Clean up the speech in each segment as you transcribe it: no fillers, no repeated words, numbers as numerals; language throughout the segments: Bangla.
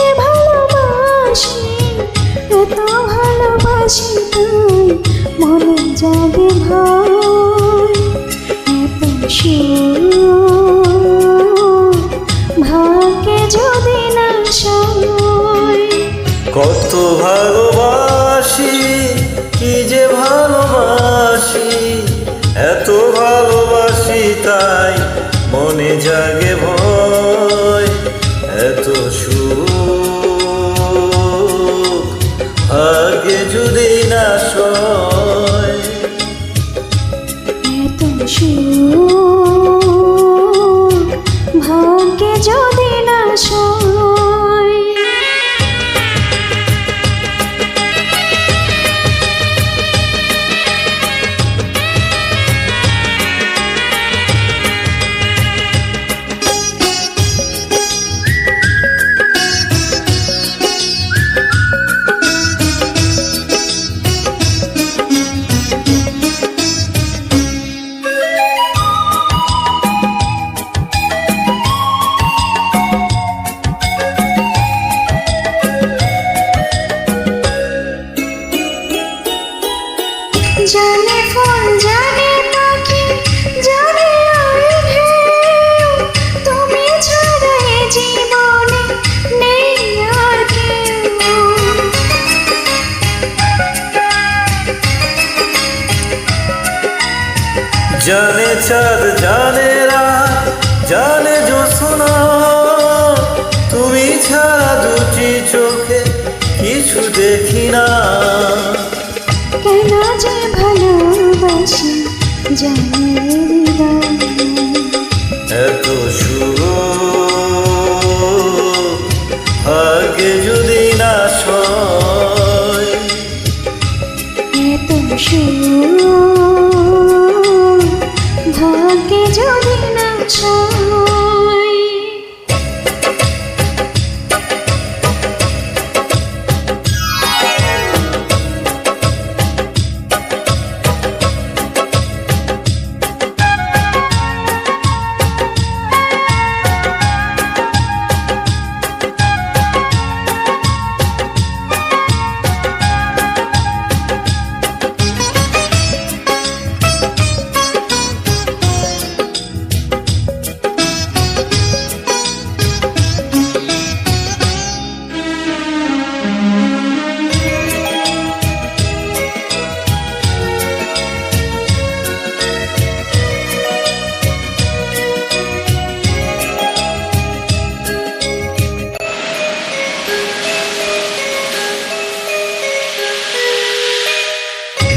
যে ভালোবাসি, এত ভালোবাসি তাই মনে জাগে ভয়। এত সুখ ভাগ্যে যদি না সয়। কত ভালোবাসি, কি যে ভালোবাসি, এত ভালোবাসি তাই মনে জাগে ভয়। এত সুখ ভাগ্যে যদি না সয়। এত সুখ ভাগ্যে যদি না সয়। জানে ফুল জানে পাখি জানে আই ঢেউ, তুমি ছাড়া এ জীবনে নেই আর কেউ। জানে চাঁদ জানে রাত জানে জ্যোৎস্না, তুমি ছাড়া দুটি চোখে কিছু দেখি না। কেন যে ভালোবাসি জানে হৃদয়। এত সুখ ভাগ্যে যদি না সয়। এত সুখ ভাগ্যে যদি না সয়।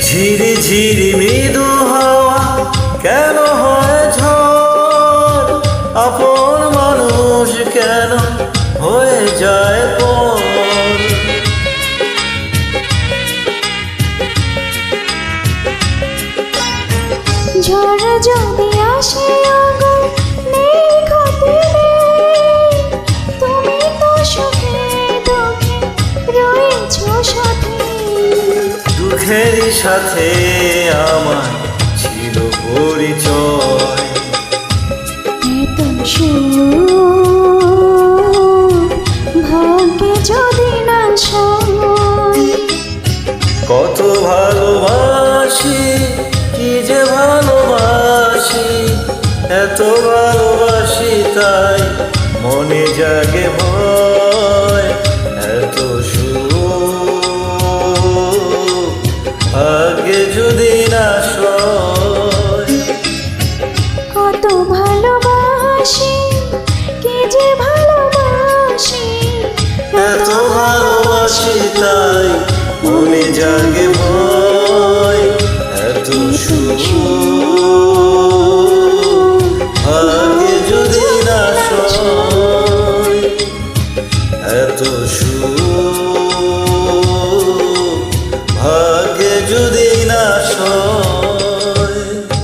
ঝিরি ঝিরি মৃদু হাওয়া কেন হয় ঝড়, আপন মানুষ কেন হয়ে যায় পর। ঝড় যদি আসে আগুন নেই ক্ষতি নেই, তুমি তো সুখে দুঃখে রয়েছ সাথে। দুঃখের সাথে আমার ছিল পরিচয়। এত সুখ ভাগ্যে যদি না সয়। কত ভালোবাসি, কি যে ভালোবাসি, এত ভালোবাসি তাই মনে জাগে ভয়। এত সুখ ভাগ্যে যদি না সয়। কত ভালোবাসি, কি যে ভালোবাসি, এত ভালোবাসি তাই মনে জাগে